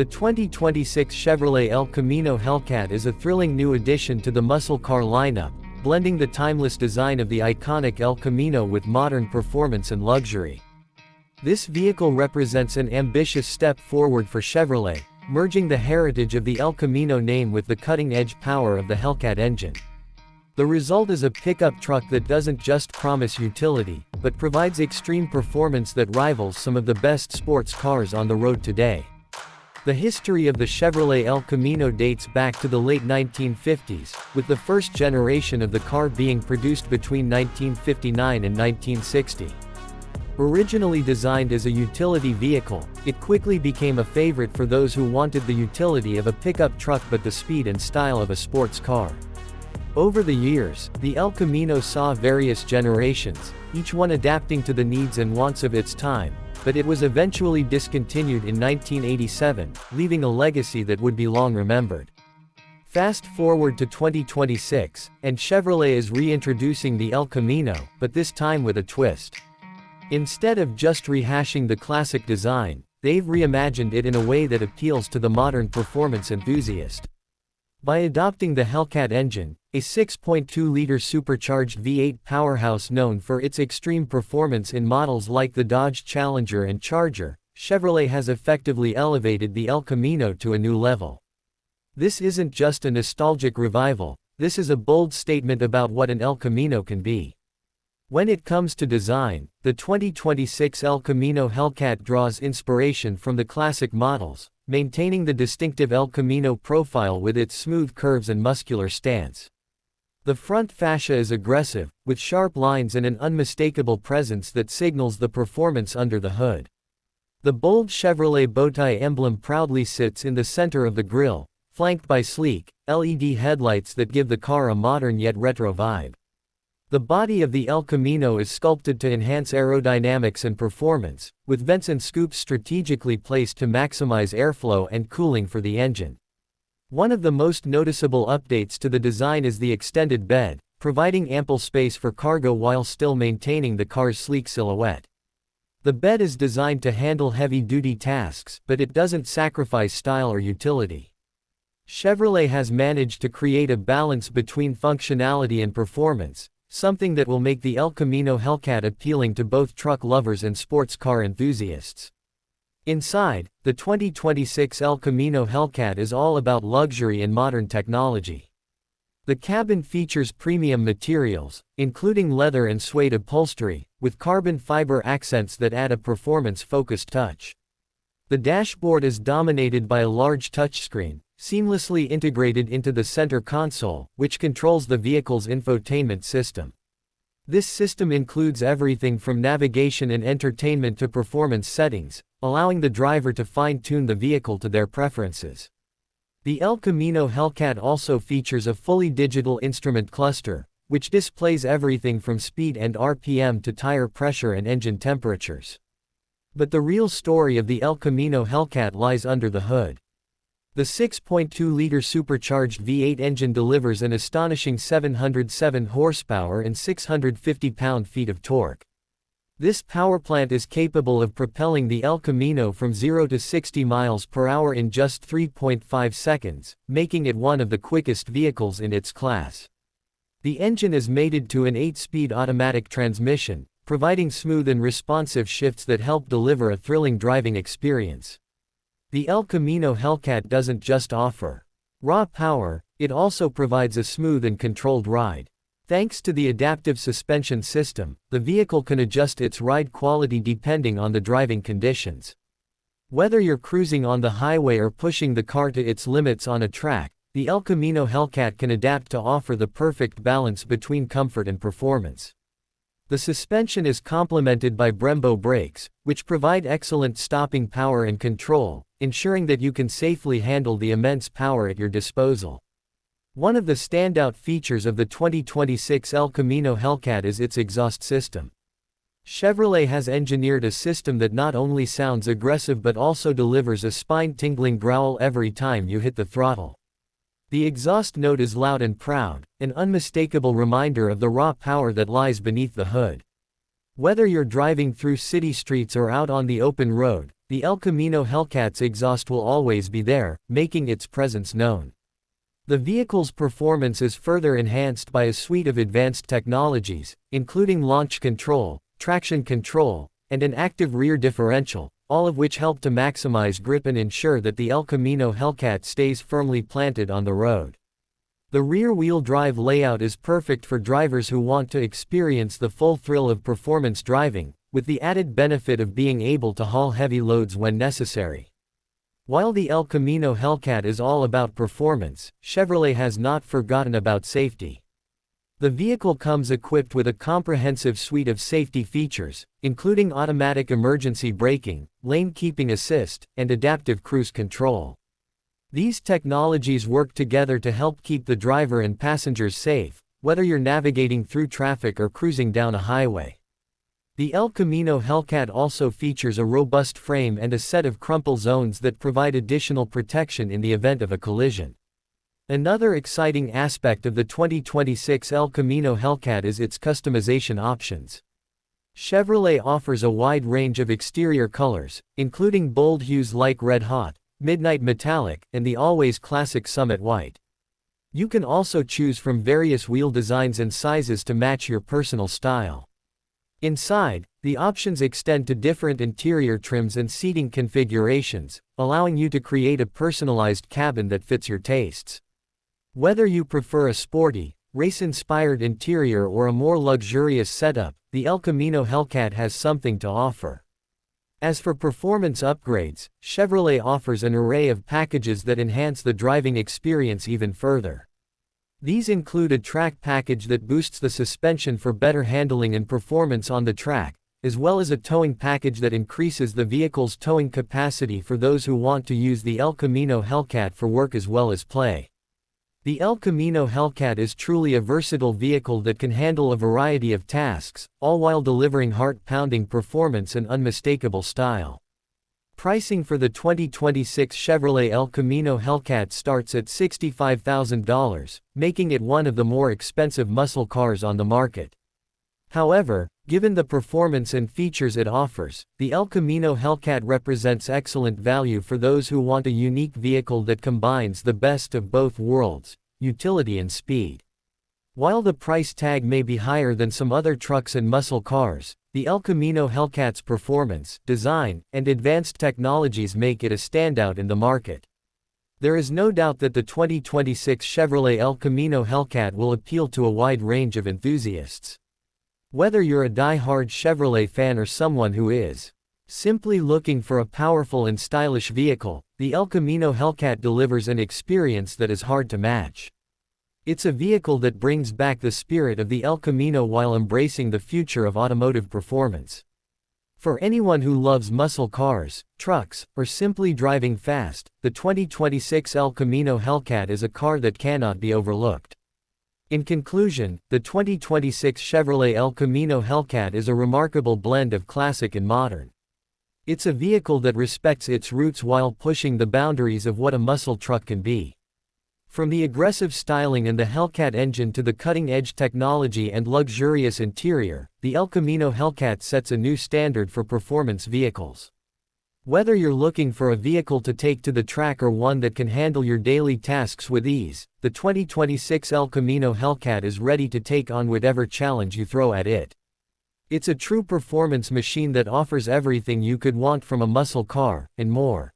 The 2026 Chevrolet El Camino Hellcat is a thrilling new addition to the muscle car lineup, blending the timeless design of the iconic El Camino with modern performance and luxury. This vehicle represents an ambitious step forward for Chevrolet, merging the heritage of the El Camino name with the cutting-edge power of the Hellcat engine. The result is a pickup truck that doesn't just promise utility, but provides extreme performance that rivals some of the best sports cars on the road today. The history of the Chevrolet El Camino dates back to the late 1950s, with the first generation of the car being produced between 1959 and 1960. Originally designed as a utility vehicle, it quickly became a favorite for those who wanted the utility of a pickup truck but the speed and style of a sports car. Over the years, the El Camino saw various generations, each one adapting to the needs and wants of its time, but it was eventually discontinued in 1987, leaving a legacy that would be long remembered. Fast forward to 2026, and Chevrolet is reintroducing the El Camino, but this time with a twist. Instead of just rehashing the classic design, they've reimagined it in a way that appeals to the modern performance enthusiast. By adopting the Hellcat engine, a 6.2-liter supercharged V8 powerhouse known for its extreme performance in models like the Dodge Challenger and Charger, Chevrolet has effectively elevated the El Camino to a new level. This isn't just a nostalgic revival, this is a bold statement about what an El Camino can be. When it comes to design, the 2026 El Camino Hellcat draws inspiration from the classic models, maintaining the distinctive El Camino profile with its smooth curves and muscular stance. The front fascia is aggressive, with sharp lines and an unmistakable presence that signals the performance under the hood. The bold Chevrolet bowtie emblem proudly sits in the center of the grille, flanked by sleek, LED headlights that give the car a modern yet retro vibe. The body of the El Camino is sculpted to enhance aerodynamics and performance, with vents and scoops strategically placed to maximize airflow and cooling for the engine. One of the most noticeable updates to the design is the extended bed, providing ample space for cargo while still maintaining the car's sleek silhouette. The bed is designed to handle heavy-duty tasks, but it doesn't sacrifice style or utility. Chevrolet has managed to create a balance between functionality and performance, something that will make the El Camino Hellcat appealing to both truck lovers and sports car enthusiasts. Inside, the 2026 El Camino Hellcat is all about luxury and modern technology. The cabin features premium materials, including leather and suede upholstery, with carbon fiber accents that add a performance-focused touch. The dashboard is dominated by a large touchscreen, seamlessly integrated into the center console, which controls the vehicle's infotainment system. This system includes everything from navigation and entertainment to performance settings, allowing the driver to fine-tune the vehicle to their preferences. The El Camino Hellcat also features a fully digital instrument cluster, which displays everything from speed and RPM to tire pressure and engine temperatures. But the real story of the El Camino Hellcat lies under the hood. The 6.2-liter supercharged V8 engine delivers an astonishing 707 horsepower and 650 pound-feet of torque. This powerplant is capable of propelling the El Camino from 0 to 60 miles per hour in just 3.5 seconds, making it one of the quickest vehicles in its class. The engine is mated to an 8-speed automatic transmission, providing smooth and responsive shifts that help deliver a thrilling driving experience. The El Camino Hellcat doesn't just offer raw power, it also provides a smooth and controlled ride. Thanks to the adaptive suspension system, the vehicle can adjust its ride quality depending on the driving conditions. Whether you're cruising on the highway or pushing the car to its limits on a track, the El Camino Hellcat can adapt to offer the perfect balance between comfort and performance. The suspension is complemented by Brembo brakes, which provide excellent stopping power and control, ensuring that you can safely handle the immense power at your disposal. One of the standout features of the 2026 El Camino Hellcat is its exhaust system. Chevrolet has engineered a system that not only sounds aggressive but also delivers a spine-tingling growl every time you hit the throttle. The exhaust note is loud and proud, an unmistakable reminder of the raw power that lies beneath the hood. Whether you're driving through city streets or out on the open road, the El Camino Hellcat's exhaust will always be there, making its presence known. The vehicle's performance is further enhanced by a suite of advanced technologies, including launch control, traction control, and an active rear differential, all of which help to maximize grip and ensure that the El Camino Hellcat stays firmly planted on the road. The rear-wheel drive layout is perfect for drivers who want to experience the full thrill of performance driving, with the added benefit of being able to haul heavy loads when necessary. While the El Camino Hellcat is all about performance, Chevrolet has not forgotten about safety. The vehicle comes equipped with a comprehensive suite of safety features, including automatic emergency braking, lane keeping assist, and adaptive cruise control. These technologies work together to help keep the driver and passengers safe, whether you're navigating through traffic or cruising down a highway. The El Camino Hellcat also features a robust frame and a set of crumple zones that provide additional protection in the event of a collision. Another exciting aspect of the 2026 El Camino Hellcat is its customization options. Chevrolet offers a wide range of exterior colors, including bold hues like red hot, midnight metallic, and the always classic summit white. You can also choose from various wheel designs and sizes to match your personal style. Inside, the options extend to different interior trims and seating configurations, allowing you to create a personalized cabin that fits your tastes. Whether you prefer a sporty, race-inspired interior or a more luxurious setup, the El Camino Hellcat has something to offer. As for performance upgrades, Chevrolet offers an array of packages that enhance the driving experience even further. These include a track package that boosts the suspension for better handling and performance on the track, as well as a towing package that increases the vehicle's towing capacity for those who want to use the El Camino Hellcat for work as well as play. The El Camino Hellcat is truly a versatile vehicle that can handle a variety of tasks, all while delivering heart-pounding performance and unmistakable style. Pricing for the 2026 Chevrolet El Camino Hellcat starts at $65,000, making it one of the more expensive muscle cars on the market. However, given the performance and features it offers, the El Camino Hellcat represents excellent value for those who want a unique vehicle that combines the best of both worlds, utility and speed. While the price tag may be higher than some other trucks and muscle cars, the El Camino Hellcat's performance, design, and advanced technologies make it a standout in the market. There is no doubt that the 2026 Chevrolet El Camino Hellcat will appeal to a wide range of enthusiasts. Whether you're a die-hard Chevrolet fan or someone who is simply looking for a powerful and stylish vehicle, the El Camino Hellcat delivers an experience that is hard to match. It's a vehicle that brings back the spirit of the El Camino while embracing the future of automotive performance. For anyone who loves muscle cars, trucks, or simply driving fast, the 2026 El Camino Hellcat is a car that cannot be overlooked. In conclusion, the 2026 Chevrolet El Camino Hellcat is a remarkable blend of classic and modern. It's a vehicle that respects its roots while pushing the boundaries of what a muscle truck can be. From the aggressive styling and the Hellcat engine to the cutting-edge technology and luxurious interior, the El Camino Hellcat sets a new standard for performance vehicles. Whether you're looking for a vehicle to take to the track or one that can handle your daily tasks with ease, the 2026 El Camino Hellcat is ready to take on whatever challenge you throw at it. It's a true performance machine that offers everything you could want from a muscle car, and more.